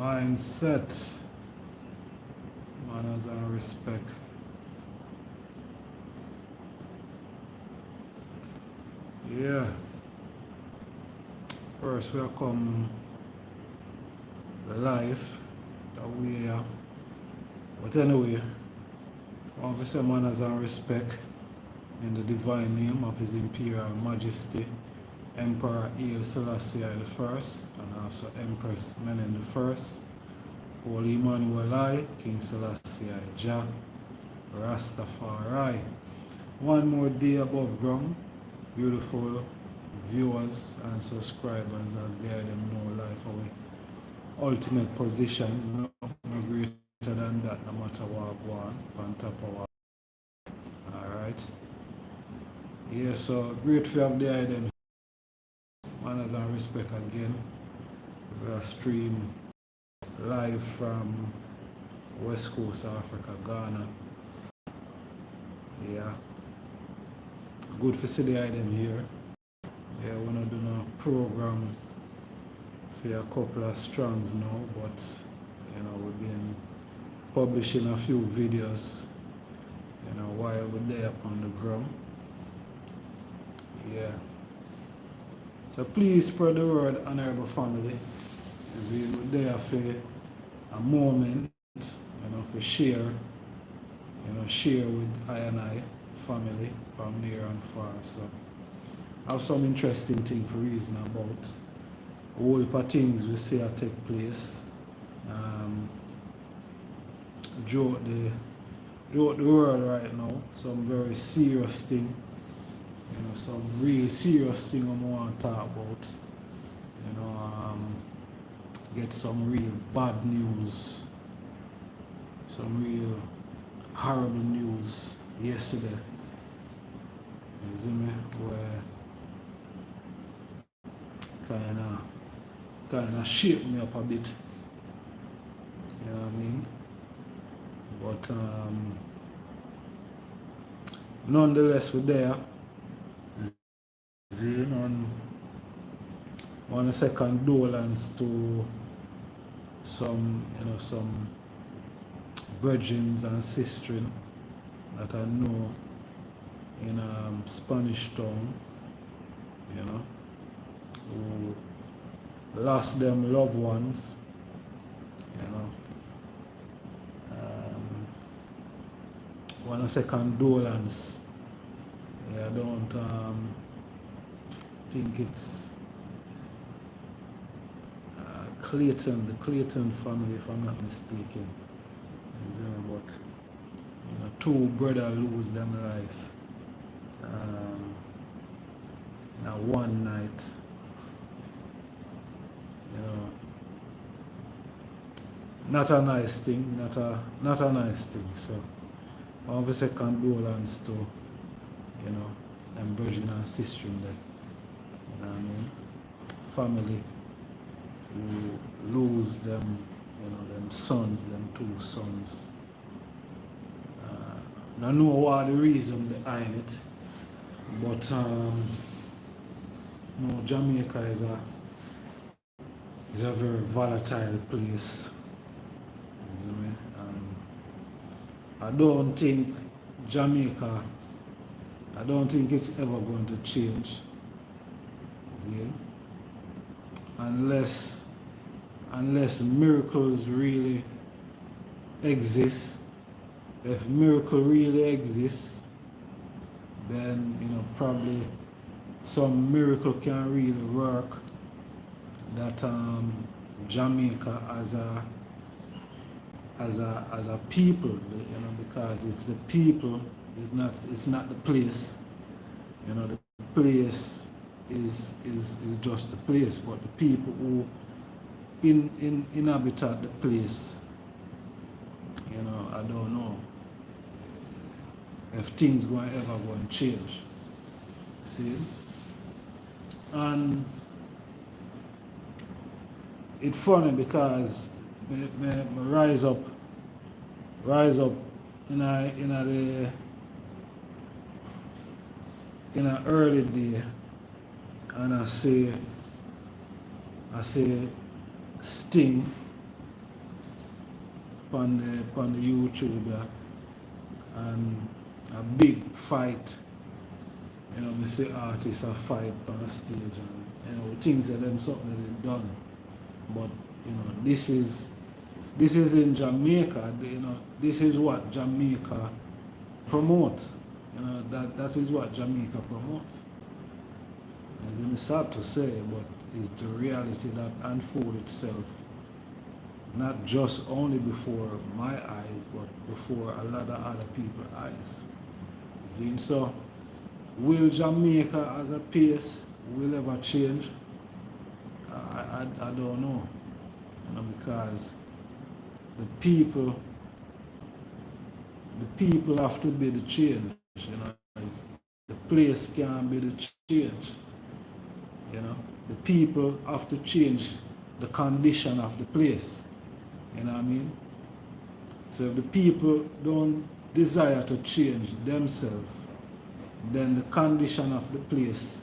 mindset, manners and respect. Yeah. First we come life that we are. But anyway, I want to say manners and respect in the divine name of His Imperial Majesty, Emperor Haile Selassie I, and also Empress Menen I, Holy Emmanuel I, King Selassie I, Jah, Rastafari. One more day above ground, beautiful viewers and subscribers as they are them know life away. Ultimate position, no greater than that, no matter what go on top of what. Alright. Yeah, so great to have the item. Manners and respect again. We are stream live from West Coast Africa, Ghana. Yeah. Good to see the item here. Yeah, we're not doing a program for a couple of strands now, but we've been publishing a few videos, while we're there on the ground. Yeah. So please spread the word, honorable family. As we're there for a moment, for share, share with I and I family from near and far. So I have some interesting things for reason about a whole heap of things we see take place throughout the world right now. Some very serious thing, some really serious thing I want to talk about. Get some real bad news, some real horrible news yesterday. You see me? Where kinda shake me up a bit. You know what I mean? But nonetheless, we're there. Want to say condolence to some brethren and sisters that I know in Spanish Town, who lost them loved ones, want to say condolence. Yeah, I don't think it's the Clayton family, if I'm not mistaken. But two brothers lose them life. Now one night. Not a nice thing, not a nice thing. So I want to say condolence to, them brethren and sisters there. You know what I mean? Family who lose them, them sons, them two sons. I know what the reason behind it, but Jamaica is a very volatile place. I don't think Jamaica, I don't think it's ever going to change. Unless miracles really exist. If miracle really exists, then probably some miracle can really work that Jamaica as a people, because it's the people, it's not the place. The place is just the place, but the people who inhabit the place, I don't know if things ever going to change. See? And it's funny because I rise up in an early day, and I say Sting on the YouTube, and a big fight. You know, we see artists a fight on a stage, and you know, things that them something that they done. But you know, this is in Jamaica. You know, this is what Jamaica promotes. You know, that is what Jamaica promotes. It's sad to say, but it's the reality that unfolds itself, not just only before my eyes, but before a lot of other people's eyes. See? So, will Jamaica as a place will ever change? I don't know. You know, because the people have to be the change. You know, the place can't be the change. You know, the people have to change the condition of the place. You know what I mean? So if the people don't desire to change themselves, then the condition of the place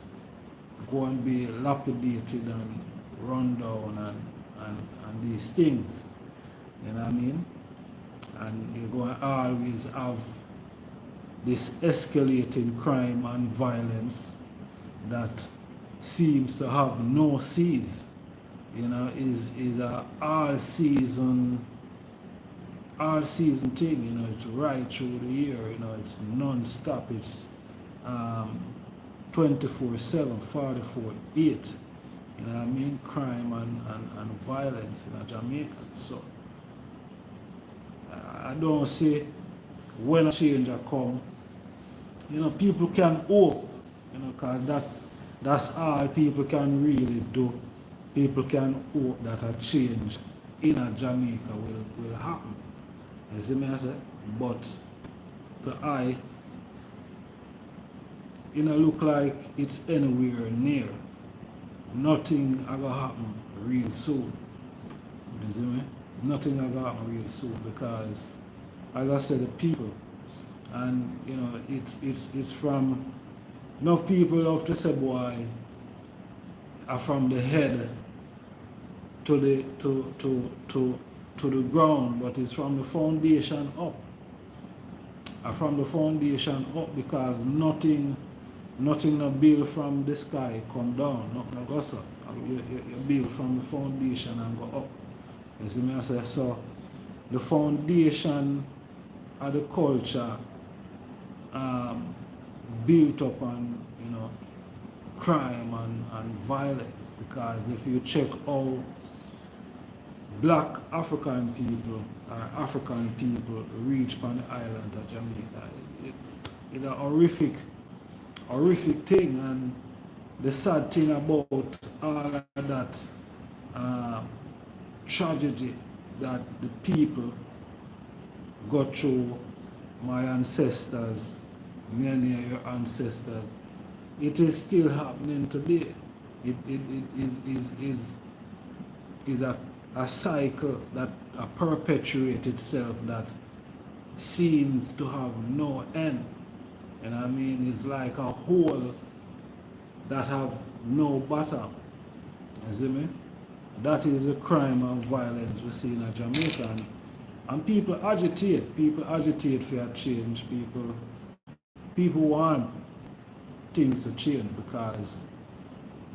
go and be lapidated and run down and these things. You know what I mean? And you're going to always have this escalating crime and violence that seems to have no cease. You know, is a all season thing. You know, it's right through the year. You know, it's non-stop. It's 24/7, 44/8. You know what I mean? Crime and violence in Jamaica. So I don't say when a change come. You know, people can hope. You know, because that's all people can really do. People can hope that a change in Jamaica will happen. You see me I say? But to I, it don't look like it's anywhere near. Nothing are going to happen real soon. You see me? Nothing are going to happen real soon because, as I said, the people, and you know, it's from, enough people love to say, boy, are from the head to the ground, but it's from the foundation up. Are from the foundation up because nothing no build from the sky come down, nothing no goes up. You build from the foundation and go up. You see me I say? So the foundation of the culture built up on, you know, crime and violence, because if you check how black African people or African people reach on the island of Jamaica, it's a horrific thing. And the sad thing about all of that tragedy that the people got through, my ancestors, many of your ancestors, it is still happening today. It is a cycle that perpetuates itself that seems to have no end. And I mean, it's like a hole that have no bottom. You see me? That is the crime and violence we see in Jamaica. And people agitate for a change. People want things to change because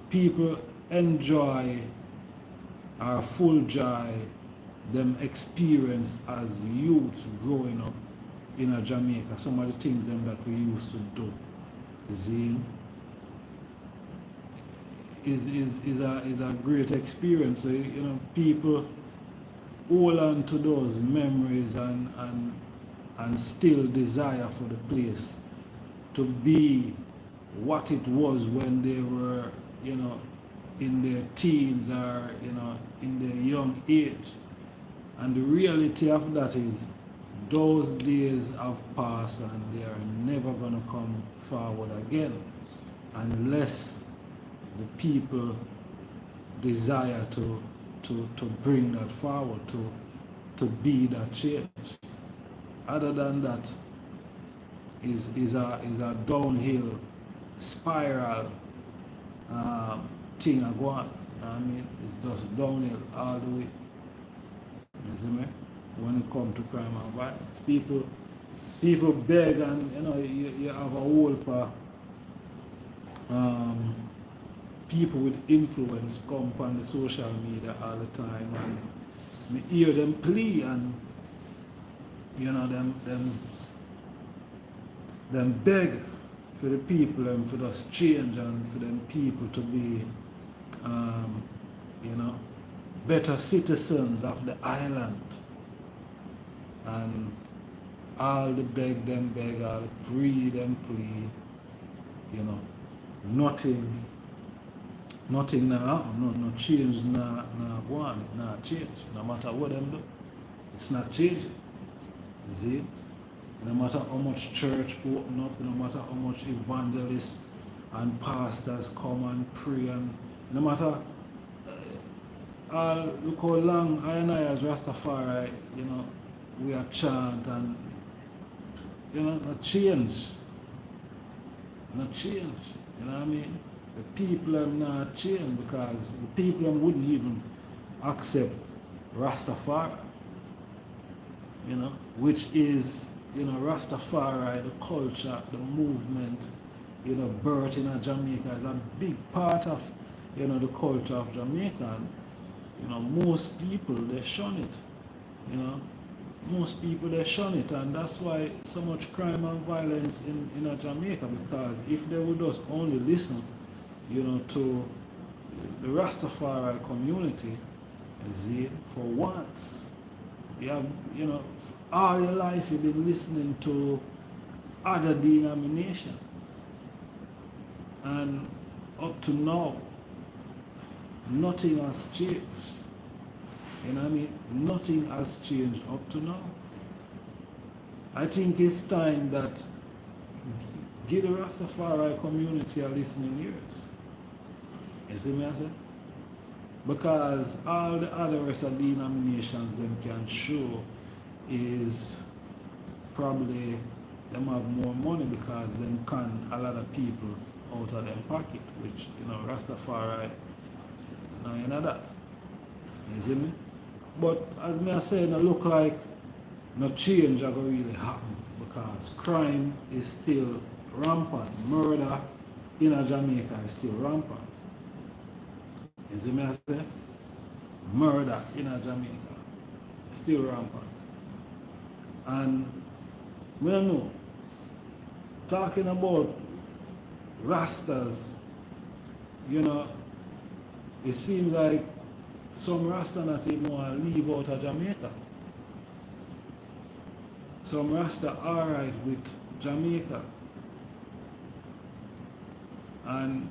people enjoy or full joy them experience as youths growing up in Jamaica. Some of the things them that we used to do. See? Is a great experience. So, you know, people hold on to those memories and still desire for the place to be what it was when they were, you know, in their teens or, you know, in their young age. And the reality of that is those days have passed and they are never going to come forward again unless the people desire to bring that forward, to be that change. Other than that, is a downhill spiral thing I go on. You know what I mean? It's just downhill all the way. You see me? when it comes to crime and violence. People beg, and you have a whole people with influence come on the social media all the time, and me hear them plea, and them beg for the people and for us change, and for them people to be better citizens of the island. And all the beg, all the plea, nothing now happen, no change now go on, it not change. No matter what them do, it's not changing. You see? No matter how much church open up, no matter how much evangelists and pastors come and pray, and no matter look how long I and I as Rastafari, we are chant, and not change. Not change. You know what I mean? The people are not change, because the people wouldn't even accept Rastafari. Which is, Rastafari, the culture, the movement, birth in Jamaica is a big part of, the culture of Jamaica. And, most people, they shun it, Most people, they shun it, and that's why so much crime and violence in Jamaica, because if they would just only listen, to the Rastafari community, for once, you have, all your life you've been listening to other denominations, and up to now, nothing has changed. You know what I mean? Nothing has changed up to now. I think it's time that give the Rastafari community a listening ears. You see me I say? Because all the other rest of denominations them can show is probably them have more money, because them can a lot of people out of them pocket, which Rastafari that. You see me? But as me I say, it look like no change are going to really happen, because crime is still rampant. Murder in Jamaica is still rampant. You see me I say? Murder in Jamaica is still rampant. And we don't know, talking about Rastas, it seems like some Rasta not even want to leave out of Jamaica. Some Rasta alright with Jamaica. And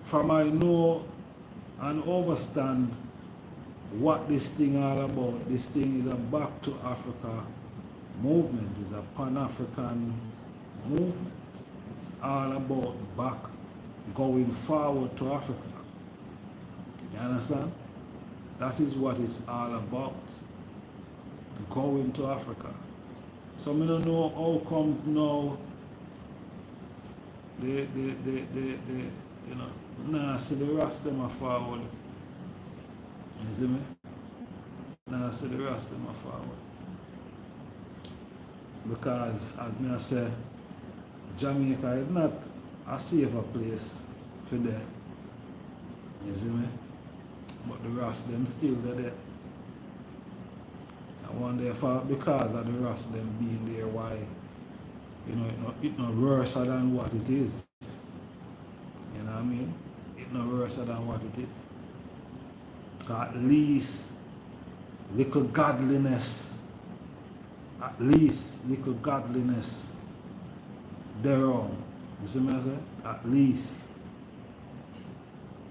from I know and understand what this thing all about, this thing is a back to Africa movement, it's a Pan-African movement. It's all about back, going forward to Africa. You understand? That is what it's all about. Going to Africa. So I don't know how comes now they see the rest them are forward. You see me? Now see the rest them are forward. Because as me I say, Jamaica is not a safer place for them. You see me? But the rest them still there. I wonder if because of the rest them being there, why it not worse than what it is. You know what I mean? It not worse than what it is. At least little godliness. At least little godliness thereon. You see me I say? At least.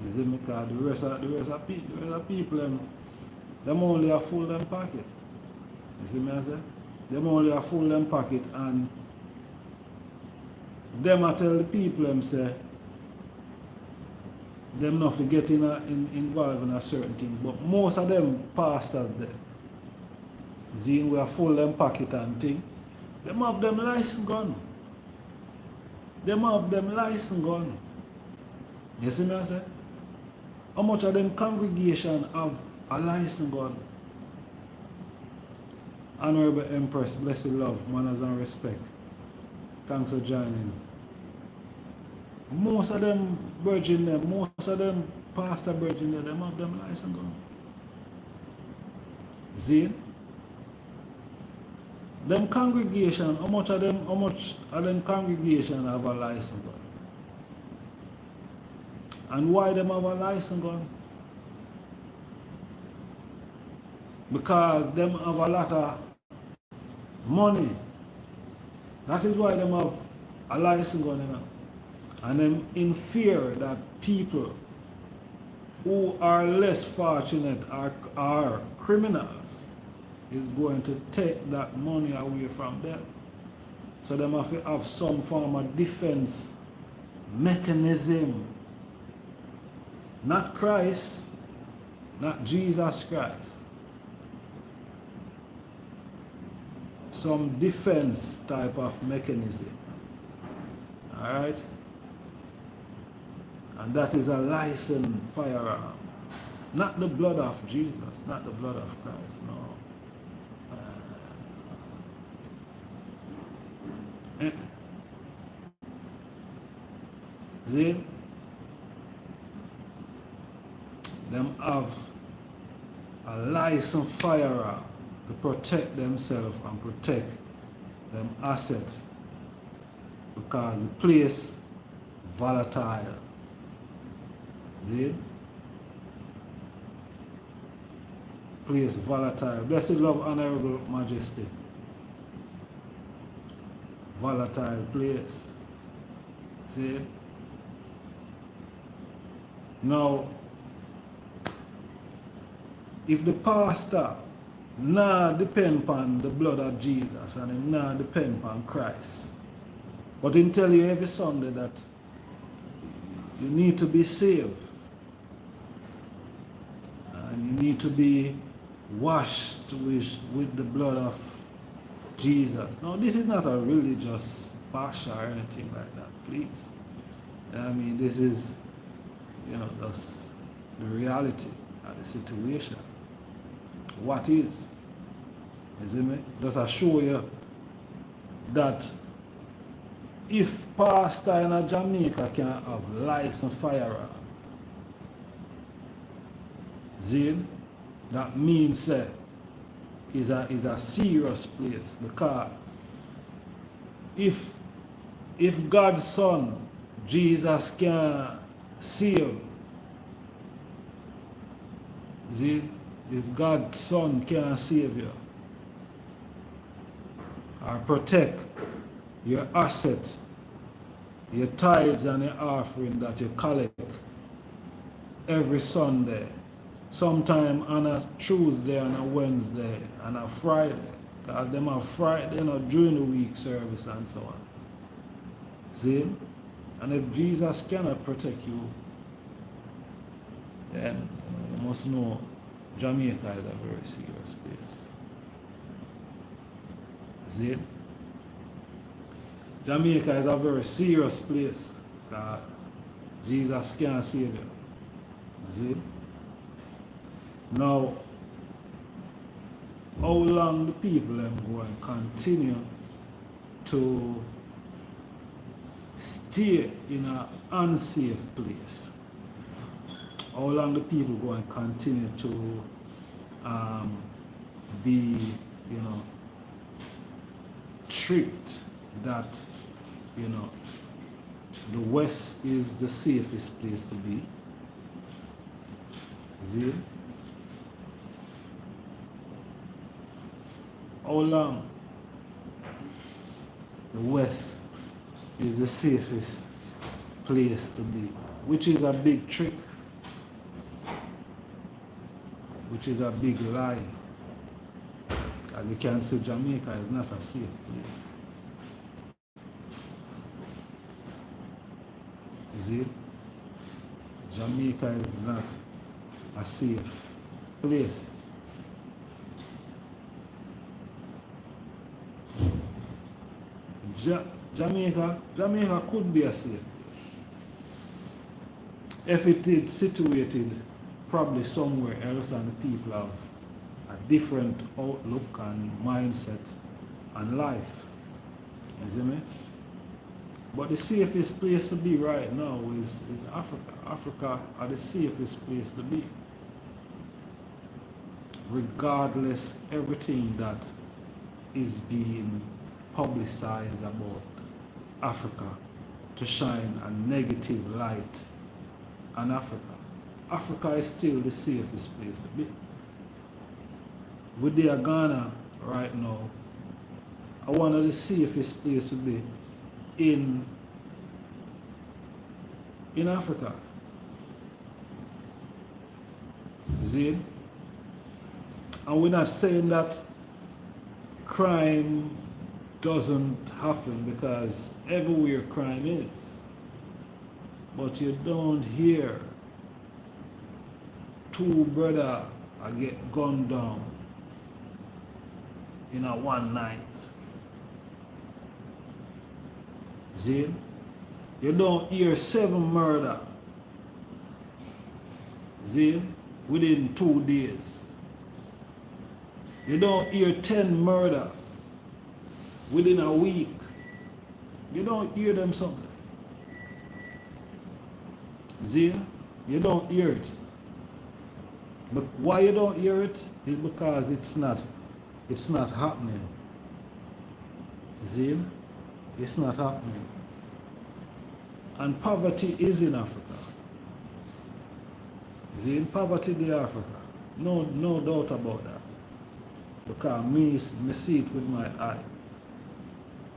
You see me? Because the rest of people them only are full them pocket. You see me I say? Them only are full them pocket, and them I tell the people them say them not forget involved in a certain thing. But most of them pastors there, we are full them pocket and thing, them have them license gun. Them have them license gun. You see me I say? How much of them congregation have a license gun? Honorable Empress, blessed love, manners and respect. Thanks for joining. Most of them virgin them, most of them pastor virgin them have them license gun. See? Them congregation, how much of them congregation have a license gun? And why them have a license gun? Because them have a lot of money. That is why them have a license gun, you know. And them in fear that people who are less fortunate are criminals is going to take that money away from them. So them have to have some form of defense mechanism. Not Christ, not Jesus Christ. Some defense type of mechanism. Alright? And that is a licensed firearm. Not the blood of Jesus, not the blood of Christ, no. See? Them have a licensed firearm to protect themselves and protect them assets, because the place volatile. See? Place volatile. Blessed love, honorable majesty. Volatile place. See? Now, if the pastor not depend upon the blood of Jesus and him not depend upon Christ, but him tell you every Sunday that you need to be saved and you need to be washed with the blood of Jesus. Now, this is not a religious bash or anything like that, please. I mean, this is, that's the reality of the situation. What is? You see me? Does I show you that if pastor in Jamaica can have licensed firearm, Zin, that means is a serious place, because if God's Son Jesus can save, Zin, if God's Son can save you or protect your assets, your tithes and your offering that you collect every Sunday, sometime on a Tuesday and a Wednesday and a Friday, because them have Friday, during the week service and so on. See? And if Jesus cannot protect you, then you must know Jamaica is a very serious place. See? Jamaica is a very serious place. Jesus can't save you. See? Now, how long the people are going to continue to stay in an unsafe place? How long the people going to continue to be, tricked that, the West is the safest place to be? See? How long the West is the safest place to be? Which is a big trick. Which is a big lie. As you can see, Jamaica is not a safe place. Is it? Jamaica is not a safe place. Jamaica could be a safe place if it is situated probably somewhere else and the people have a different outlook and mindset on life. You see me? But the safest place to be right now is Africa. Africa are the safest place to be. Regardless everything that is being publicized about Africa to shine a negative light on Africa. Africa is still the safest place to be. With the Ghana right now, one of the safest places to be in Africa. See? And we're not saying that crime doesn't happen, because everywhere crime is. But you don't hear two brothers get gunned down in a one night. See? You don't hear 7 murder. See? Within 2 days. You don't hear 10 murder within a week. You don't hear them something. See? You don't hear it. But why you don't hear it is because it's not happening. See? It's not happening. And poverty is in Africa. See? Poverty in Africa. No doubt about that. Because me see it with my eye.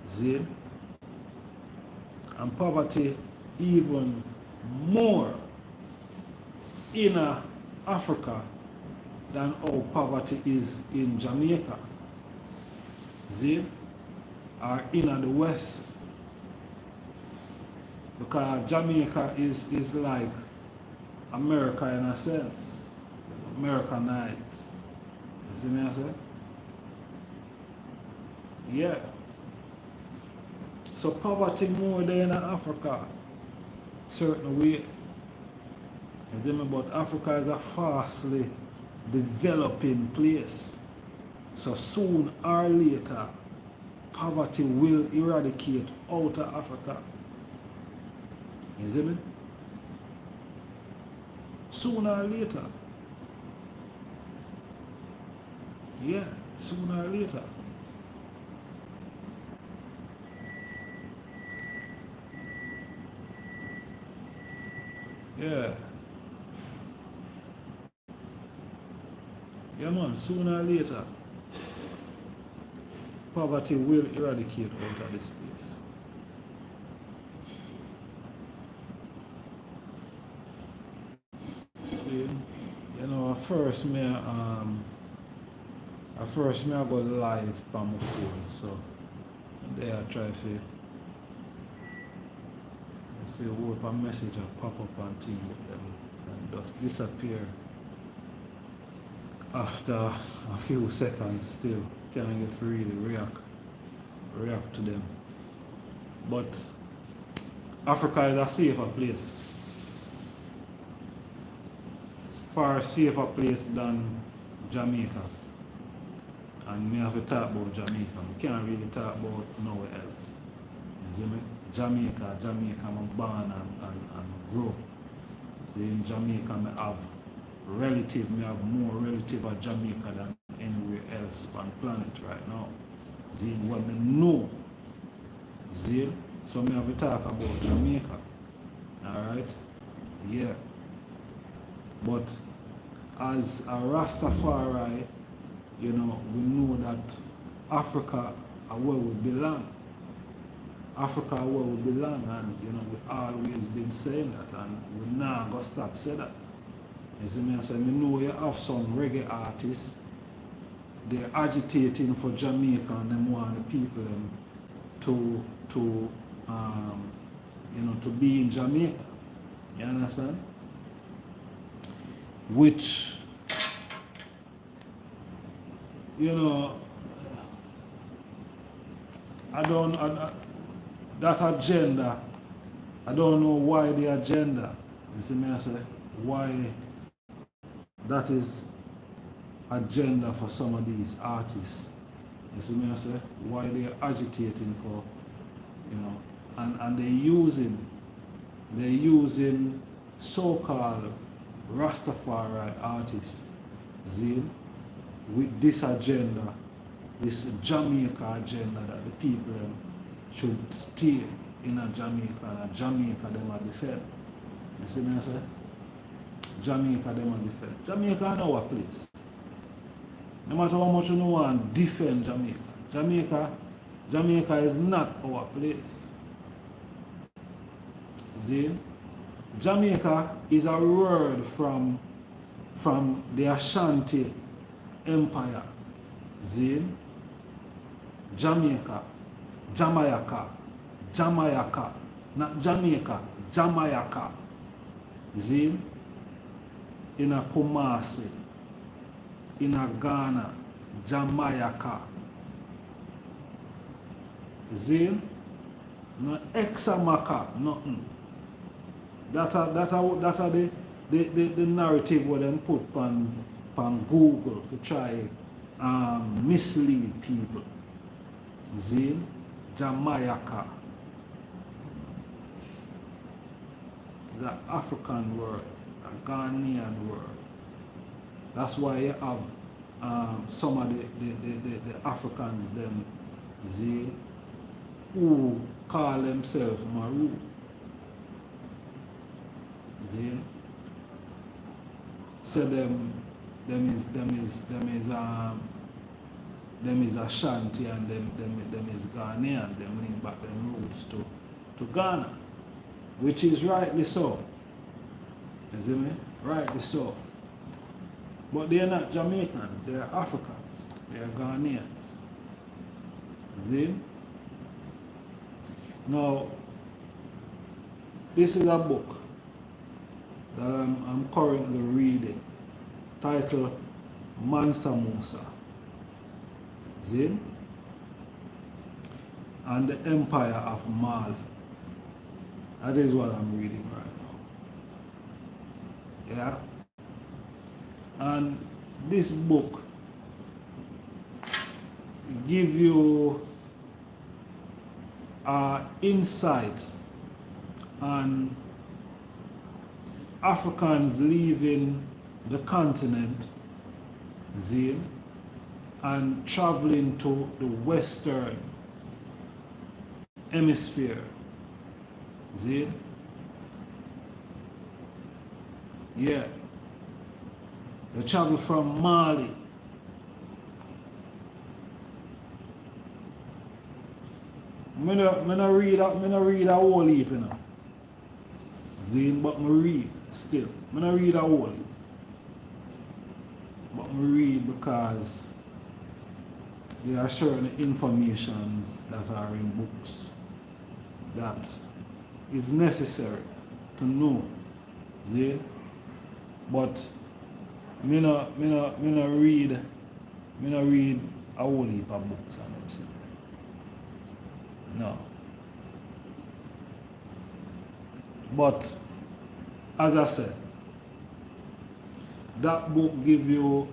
See? And poverty even more in Africa than how poverty is in Jamaica. See? Or in the West. Because Jamaica is like America in a sense. Americanized. You see me I say? Yeah. So poverty more than in Africa. Certain way. You see me? But Africa is a fastly developing place. So soon or later, poverty will eradicate out of Africa. You see me? Sooner or later. Yeah, sooner or later. Yeah. Yeah man, sooner or later, poverty will eradicate out of this place. See, you know, at first me I go live on my phone, so there I try to see hope a message will pop up and thing with them and just disappear after a few seconds. Still can't get to really react to them. But Africa is a safer place. Far safer place than Jamaica. And me have to talk about Jamaica. We can't really talk about nowhere else. You see me? Jamaica, I'm born and grow. See, in Jamaica, I have more relative at Jamaica than anywhere else on the planet right now. See, what I know. See, so I have to talk about Jamaica. Alright? Yeah. But as a Rastafari, you know, we know that Africa is where we belong. Africa is where we belong, and you know, we've always been saying that, and we're not going to stop saying that. You see me? I say, I know you have some reggae artists, they're agitating for Jamaica, and them want the people to be in Jamaica. You understand? Which, you know, that agenda, I don't know why the agenda, you see me I say, why that is agenda for some of these artists. You see me I say? Why they're agitating for, you know, and they're using so-called Rastafari artists, see, with this agenda, this Jamaica agenda that the people should stay in a Jamaica, and a Jamaica them are defend. You see me I say? Jamaica them are defend. Jamaica is our place. No matter how much you want to defend Jamaica, Jamaica is not our place. See? Jamaica is a word from the Ashanti Empire. See? Jamaica, Jamaica, not Jamaica, Jamaica. See? In a Kumasi, in a Ghana, Jamaica. See? No Examaka, nothing. That are the narrative what them put on Google to try mislead people. See? Jamaica. The African word, a Ghanaian word. That's why you have some of the Africans them, see, who call themselves Maru. See? So them is Ashanti and them is Ghanaian, them link back them roots to Ghana. Which is rightly so. You see me? Rightly so. But they are not Jamaican, they are Africans, they are Ghanaians. See? Now, this is a book that I'm currently reading, titled Mansa Musa. See? And the Empire of Mali. That is what I'm reading right now. Yeah? And this book give you insight on Africans leaving the continent, see, and traveling to the Western Hemisphere. See? Yeah. They travel from Mali. I don't read a whole heap, you know. See? But I read still. I don't read a whole heap. But I read because there are certain informations that are in books that is necessary to know. See? But me no read a whole heap of books and everything. No. But as I said, that book gives you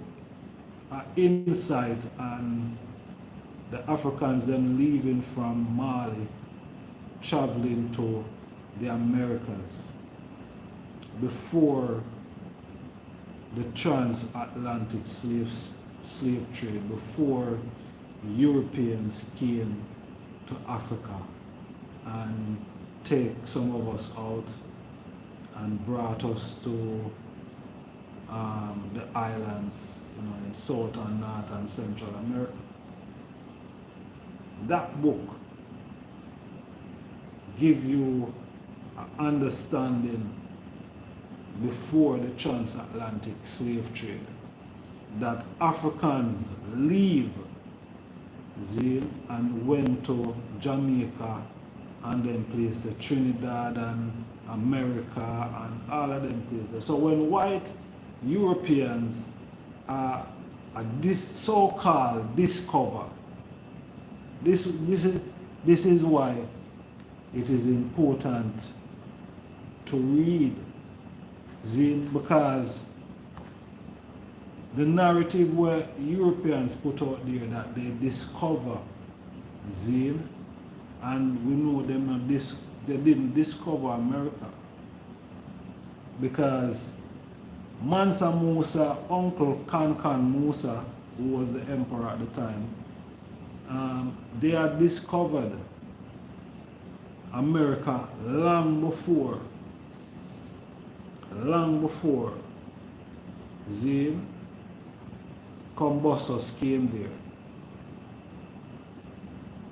an insight on the Africans then leaving from Mali, traveling to the Americas before the transatlantic slave trade, before Europeans came to Africa and take some of us out and brought us to the islands, you know, in South and North and Central America. That book gives you an understanding before the transatlantic slave trade that Africans leave Zane and went to Jamaica and then placed the Trinidad and America and all of them places. So when white Europeans are this so-called discover, this is why it is important to read Zane, because the narrative where Europeans put out there that they discover Zane, and we know they didn't discover America, because Mansa Musa, Uncle Kankan Musa, who was the emperor at the time, they had discovered America long before Zane Combustus came there.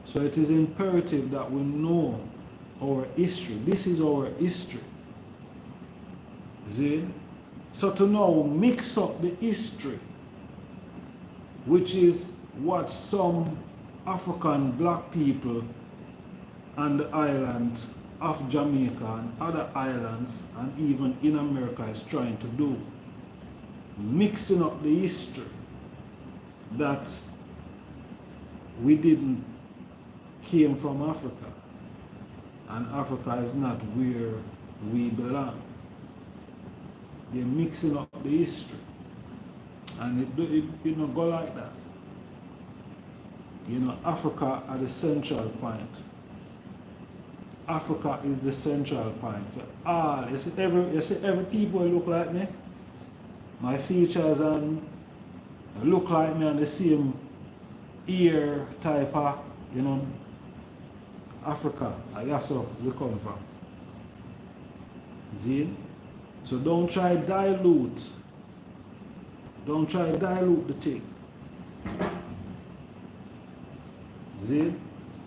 So it is imperative that we know our history. This is our history. Zane. So to now mix up the history, which is what some African black people on the island of Jamaica and other islands and even in America is trying to do, mixing up the history that we didn't came from Africa, and Africa is not where we belong. They're mixing up the history, and it don't go like that. You know, Africa at the central point. Africa is the central point for all. You see every people look like me. My features and look like me and the same ear type of, you know, Africa. That's where we come from. See? So don't try dilute. Don't try dilute the thing. See?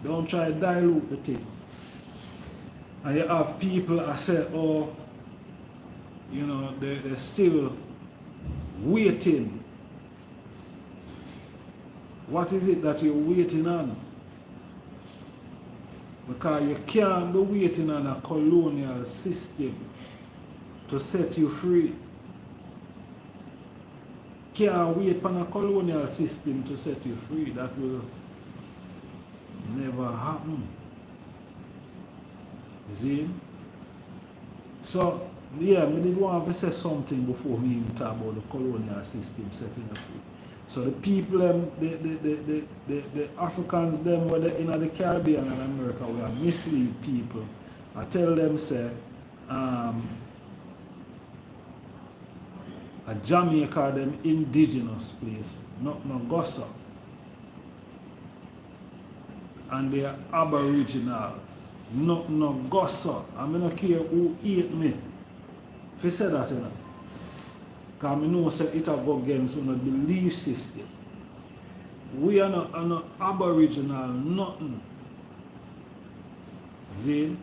Don't try dilute the thing. And you have people that say, oh, you know, they're still waiting. What is it that you're waiting on? Because you can't be waiting on a colonial system to set you free. Can't wait on a colonial system to set you free. That will never happen. See? So, yeah, I did want to say something before me even talk about the colonial system setting you free. So the people, the Africans, them, whether in the Caribbean and America, we are mislead people. I tell them, say, a Jamaica, them indigenous place, not no gossa. And they are aboriginals, not no gossa. I mean, I don't care who eat me. If you say that, you know. Because I know say it will go against the belief system. We are not aboriginal, nothing. Zane,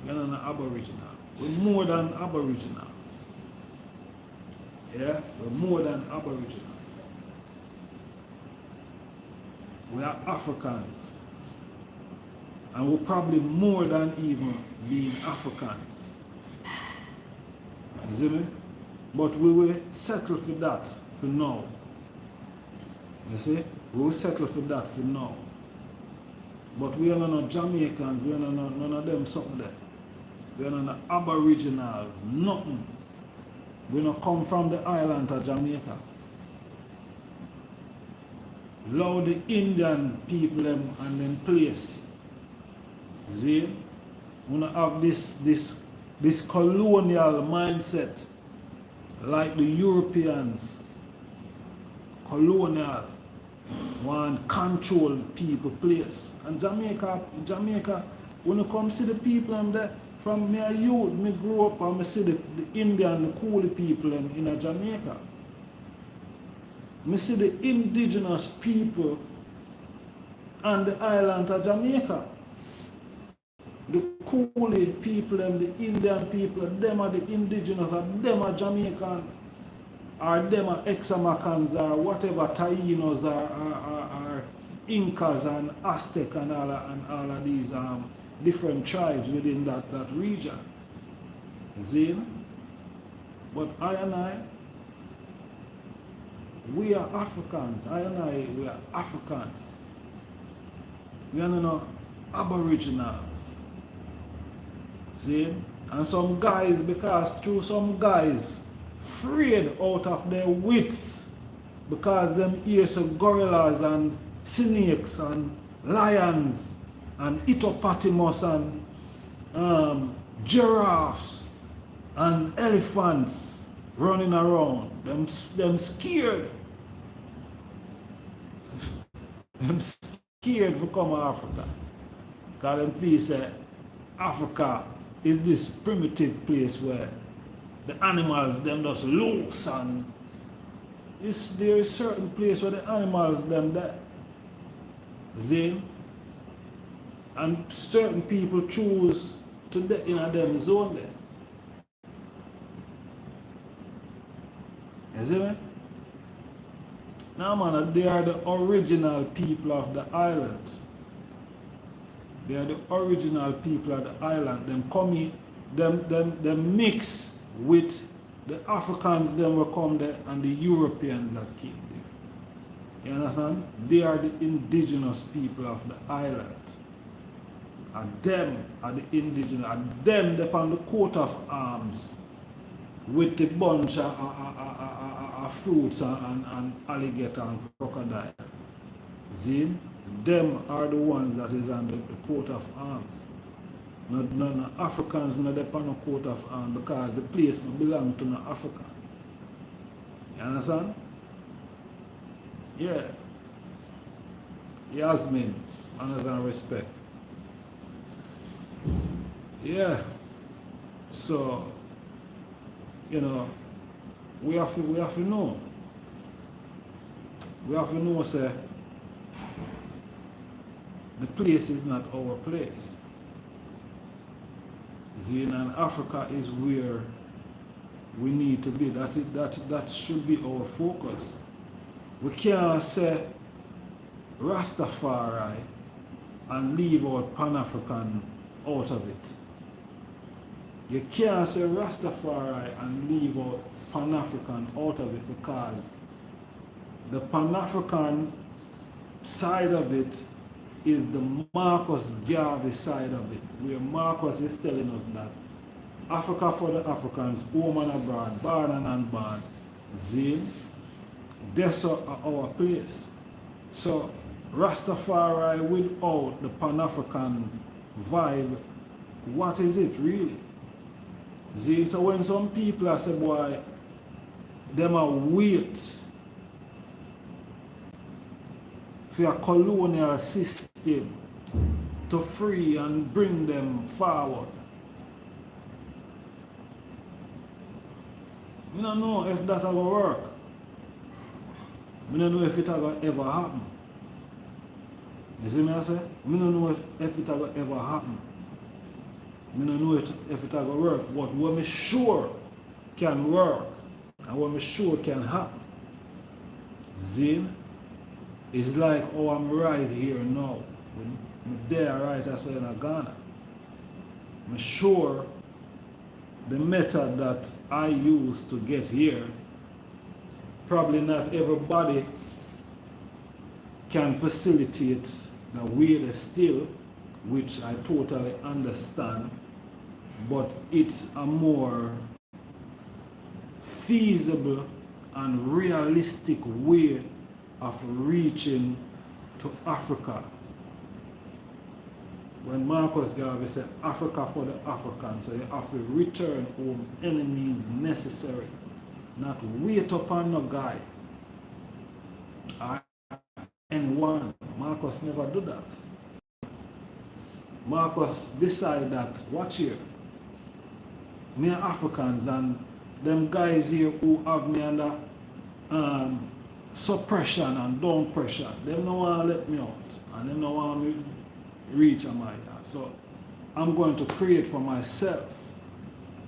we are not aboriginal. We're more than aboriginals. Yeah, we're more than aboriginals. We are Africans. And we're probably more than even being Africans. You see me? But we will settle for that for now. You see? We will settle for that for now. But we are not Jamaicans, we are not none of them something there. We are not aboriginals, nothing. We don't come from the island of Jamaica. Allow the Indian people them and them place. See? We don't have this colonial mindset like the Europeans. Colonial want control people place. And Jamaica, when you come see the people and there, from me a youth, me grew up and me see the Indian, the coolie people in Jamaica. Me see the indigenous people on the island of Jamaica. The coolie people and the Indian people, them are the indigenous, and them are Jamaican, or them are Examacans, or whatever, Tainos, or Incas, and Aztec, and all of these different tribes within that region. Zane? But I and I, we are Africans. We are Africans. We are not aboriginals. See? And some guys, because through some guys afraid out of their wits because them hear some gorillas and snakes and lions and hippopotamus and giraffes and elephants running around. Them scared. Them scared to come to Africa. Because them feel say Africa is this primitive place where the animals them just loose and there is certain place where the animals them there. See? And certain people choose to get in them zone there. You see me? Now man, they are the original people of the island. They are the original people of the island. Them come in, them mix with the Africans them will come there and the Europeans that came there. You understand? They are the indigenous people of the island. And them are the indigenous, and them they on the coat of arms with the bunch of fruits and alligator and crocodile. See? Them are the ones that is on the coat of arms. Not Africans not upon the coat of arms because the place don't belong to no African. You understand? Yeah. Yasmin, honors and respect. Yeah. So, you know, we have to know. We have to know, say, the place is not our place. See, and Africa is where we need to be. That should be our focus. We can't say Rastafari and leave out Pan-African out of it. You can't say Rastafari and leave out Pan-African out of it because the Pan-African side of it is the Marcus Garvey side of it, where Marcus is telling us that Africa for the Africans, home and abroad, born and unborn, Zane, that's our place. So Rastafari without the Pan-African vibe, what is it really? Zane, so when some people are saying, boy, them are wait for a colonial system to free and bring them forward. I don't know if that will work. I don't know if it will ever happen. You see me I say? I don't know if it will ever happen. I don't know if it will work. But what I'm sure can work and what I'm sure can happen, Zane, it's like, oh, I'm right here now. I'm there right as in Ghana. I'm sure the method that I use to get here, probably not everybody can facilitate the way they still, which I totally understand, but it's a more feasible and realistic way of reaching to Africa. When Marcus Garvey said Africa for the Africans, so you have to return home any means necessary, not wait upon no guy or anyone. Marcus never do that. Marcus decided that, watch here, me are Africans and them guys here who have me under suppression and down pressure, them don't want to let me out and them don't want me reach on my yard. So I'm going to create for myself.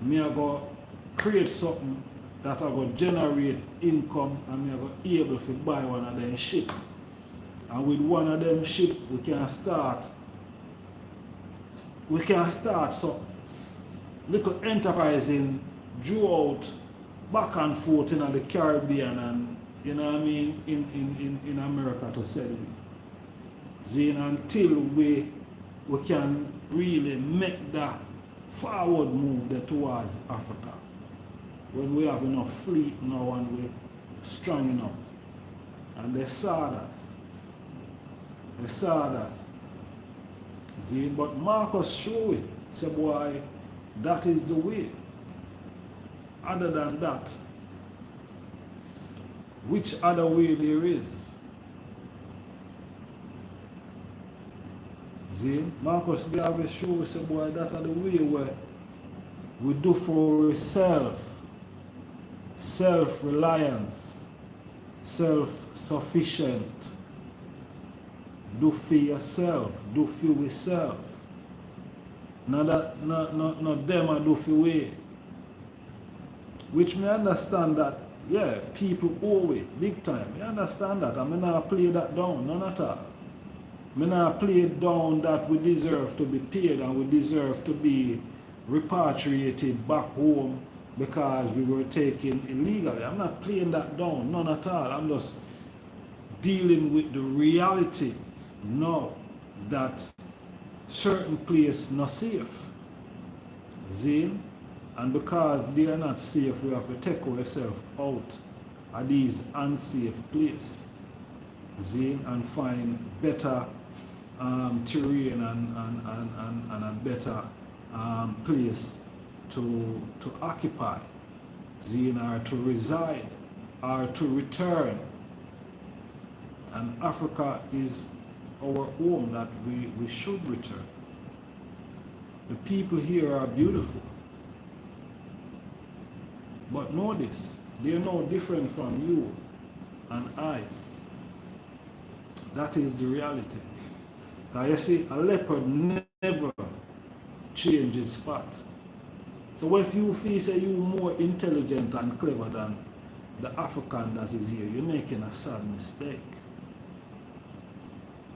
Me I go create something that I go generate income and me I go able to buy one of them ship. And with one of them ship we can start some little enterprising throughout back and forth in the Caribbean and you know what I mean, in America to say we. Then until we can really make that forward move there towards Africa. when we have enough fleet now and we're strong enough. And they saw that. They saw that. See? But Marcus showed it. Said, boy, that is the way. Other than that, which other way there is? See? Marcus Garvey showed, said, boy, that's the way where we do for ourselves. Self-reliance. Self-sufficient. Do for yourself. Do for yourself. Not them I do for we. Which me understand that, yeah, people owe it big time. Me understand that. And me not play that down, none at all. Me not play down that we deserve to be paid and we deserve to be repatriated back home because we were taken illegally. I'm not playing that down, none at all. I'm just dealing with the reality now that certain place not safe. Zine? And because they are not safe, we have to take ourselves out of these unsafe places. Zine? And find better terrain and a better place to occupy. Zine? Or to reside or to return. And Africa is our home that we should return. The people here are beautiful. But know this, they're no different from you and I. That is the reality. Because you see, a leopard never changes spot. So if you feel say you're more intelligent and clever than the African that is here, you're making a sad mistake.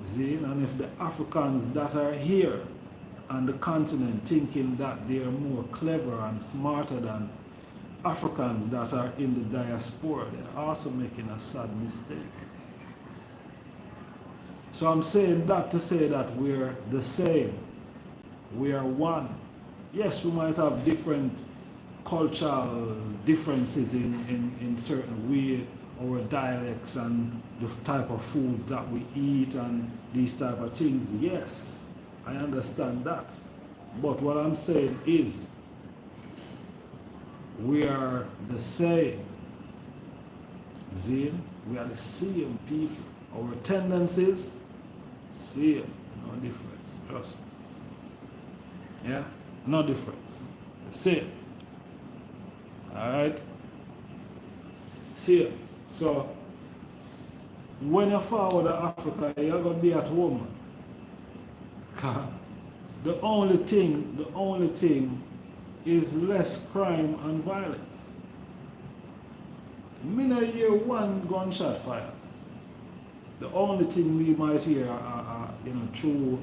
See? And if the Africans that are here on the continent thinking that they are more clever and smarter than Africans that are in the diaspora, they're also making a sad mistake. So I'm saying that to say that we're the same. We are one. Yes, we might have different cultural differences in certain way, our dialects and the type of food that we eat and these type of things. Yes, I understand that. But what I'm saying is, we are the same. Zine? We are the same people. Our tendencies, same. No difference. Trust me. Yeah? No difference. Same. Alright? Same. So, when you forward to Africa, you're going to be at home. The only thing is less crime and violence. Me not hear one gunshot fire. The only thing we might hear through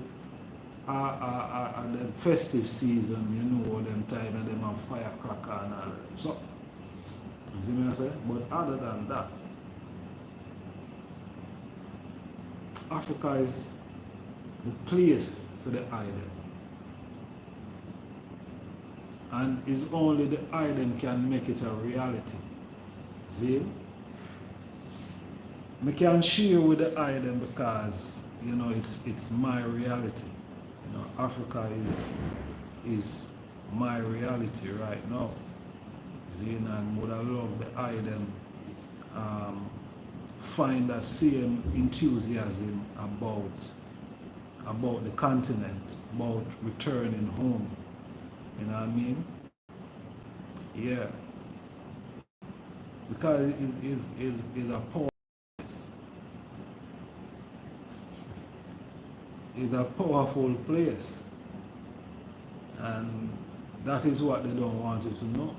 the festive season, them time and them have firecracker and all of them. So, you see me I say? But other than that, Africa is the place for the island. And it's only the island can make it a reality. See? I can share with the island because, it's my reality. Africa is my reality right now. See? And would I love the island find that same enthusiasm about the continent, about returning home. You know what I mean? Yeah. Because it's a powerful place. It's a powerful place. And that is what they don't want you to know.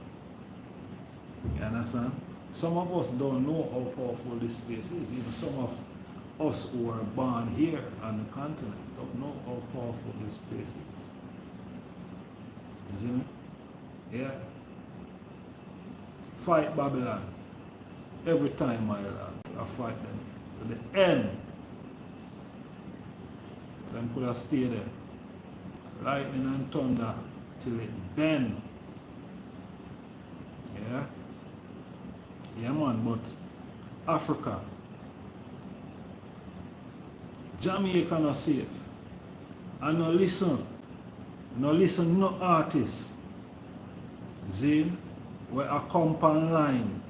You understand? Some of us don't know how powerful this place is. Even some of us who are born here on the continent don't know how powerful this place is. You see me? Yeah. Fight Babylon. Every time, my lord, I fight them to the end. So them could have stayed there. Lightning and thunder till it bend. Yeah? Yeah man, but Africa, Jamaica not safe. And no listen no artist. Zin, where I come online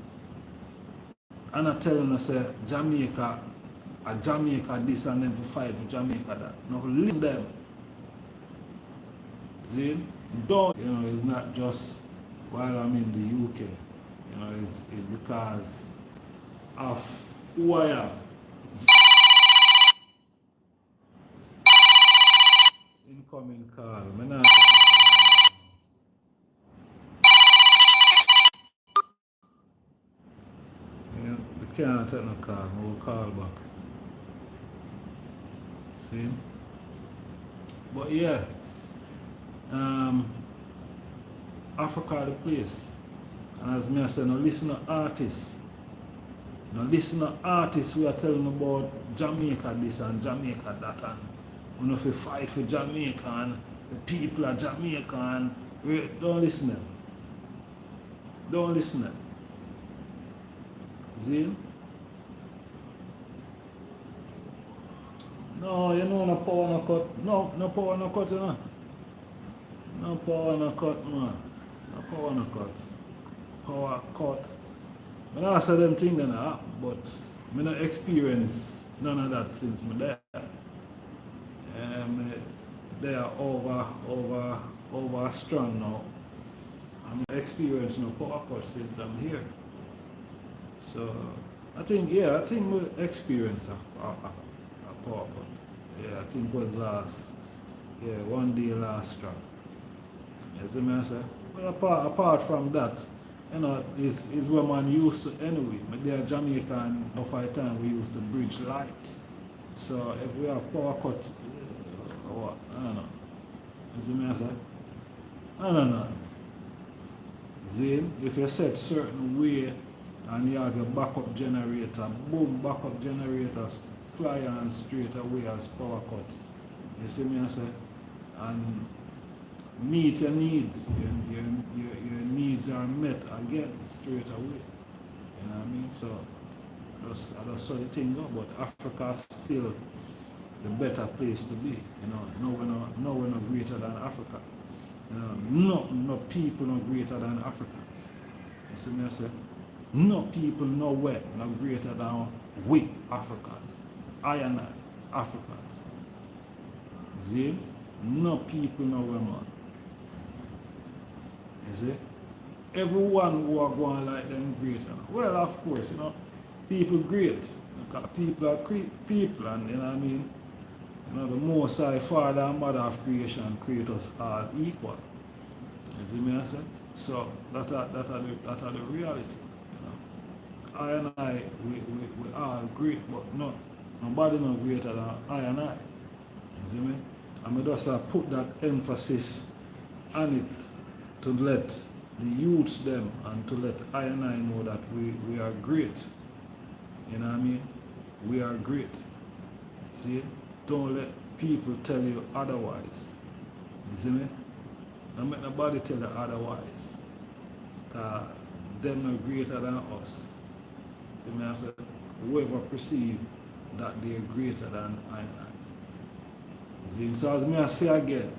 and I tell them I say Jamaica, a Jamaica this and then for fight for Jamaica that. No listen them. Zin, don't, it's not just while I'm in the UK. It's because of who I am. Incoming call. Me not we can't take no call. We'll call back. See? But yeah, Africa the place. And as me I say, no listen to artists. No listen to artists who are telling about Jamaica this and Jamaica that and we know if we fight for Jamaica and the people are Jamaican. Don't listen to them. Don't listen to them. See? No, no power no cut. No power no cut, No power no cut, man. No power no cut. Power cut. I don't say them things that happen, but I don't experience none of that since I'm there. They are over strong now. I'm experiencing no power cut since I'm here. So I think we experience a power cut. Yeah, I think it was one day last strong. You see me I say? But apart from that, is where man used to anyway. But there Jamaican of our time we used to bridge light. So if we have power cut or what, I don't know. You see me I say? I don't know. Then if you set certain way and you have your backup generator, boom, backup generators fly on straight away as power cut. You see me I say? And meet your needs. Your needs are met again straight away. You know what I mean? So I just saw the thing go, but Africa is still the better place to be. No we're not greater than Africa. No people not greater than Africans. You see me I say? No people nowhere not greater than we Africans. I and I, Africans. See? No people nowhere, man. You see? Everyone who are going like them greater. Well, of course, people great. Because people are people, and you know what I mean? The Most High Father and Mother of creation create us all equal. You see me I say? So that are the reality. I and I, we all great, but nobody no greater than I and I. You see me? And we just put that emphasis on it to let the youths them and to let I and I know that we are great. You know what I mean? We are great. See? Don't let people tell you otherwise. You see me? Don't make nobody tell you otherwise. Because them are greater than us. See me? I said, whoever perceive that they are greater than I and I. See? So as me I say again,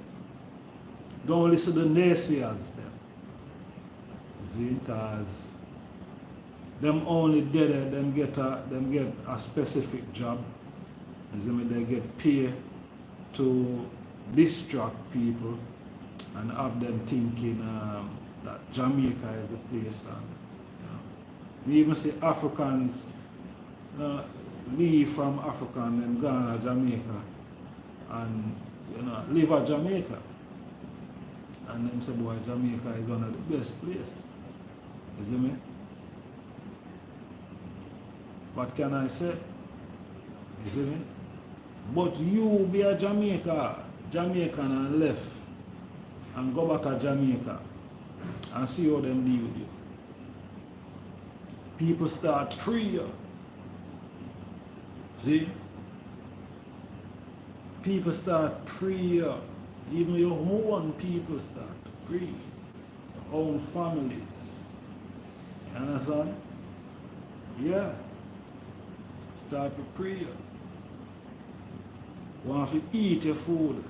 don't listen to the naysayers them. See? Because them only dead, them get a specific job. They get paid to distract people and have them thinking that Jamaica is the place. And we even see Africans leave from Africa and then go to Jamaica and live at Jamaica. And them say, boy, Jamaica is one of the best places. You see me? What can I say? You see me? But you be a Jamaican and left and go back to Jamaica and see how them deal with you. People start prayer. See? People start prayer. Even your own people start to pray. Your own families. You understand? Yeah. Start to pray. Want to eat your food.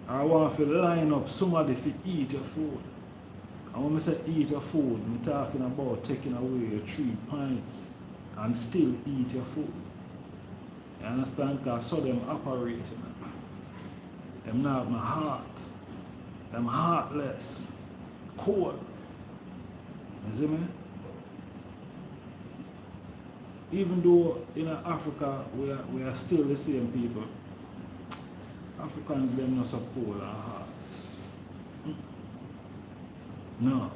Or want to line up somebody to eat your food. And when I say eat your food, I'm talking about taking away your 3 pints and still eat your food. You understand? Because so them operate. You know? Them not have no heart. Them heartless. Cold. You see me? Even though in Africa we are still the same people, Africans them not so cold and heartless. No.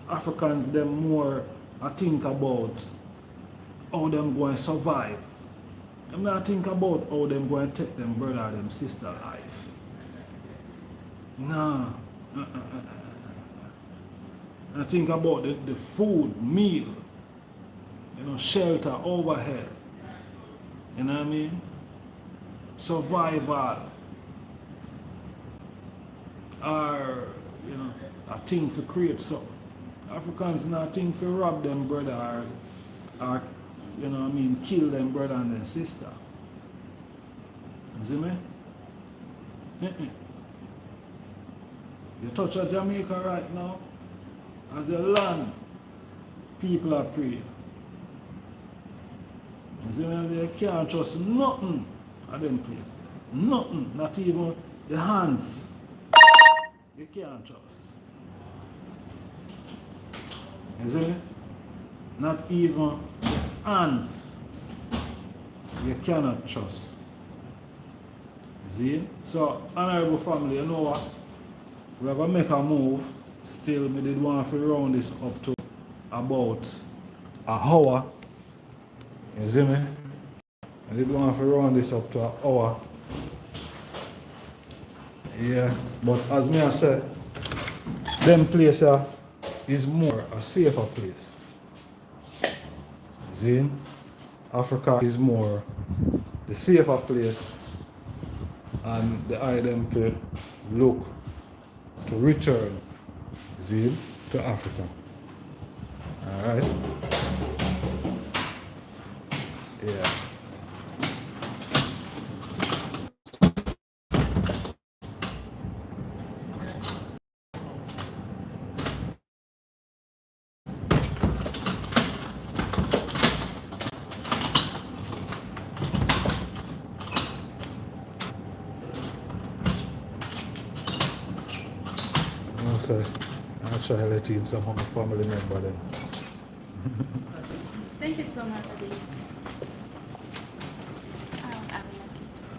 Africans them more I think about how them going to survive. Them not think about how them going to take them brother or them sister life. No. I think about the food, meal, you know, shelter, overhead. You know what I mean? Survival. Or, you know, a thing for create something. Africans not think for rob them brother or you know what I mean, kill them brother and their sister. You see me? You touch a Jamaica right now, as a land, people are praying. You see me? You can't trust nothing at them place. Nothing, not even the hands. You can't trust. You see me? Not even the hands. You cannot trust. You see? So, honorable family, you know what? We're going to make a move. Still, we did want to round this up to about an hour. You see me? I did want to round this up to an hour. Yeah, but as me I said, them place is more a safer place. You see? Africa is more the safer place, and the item to look to return, see, to Africa. Alright? Yeah. So I'll try to let in some of my family members then. Thank you so much, Adi.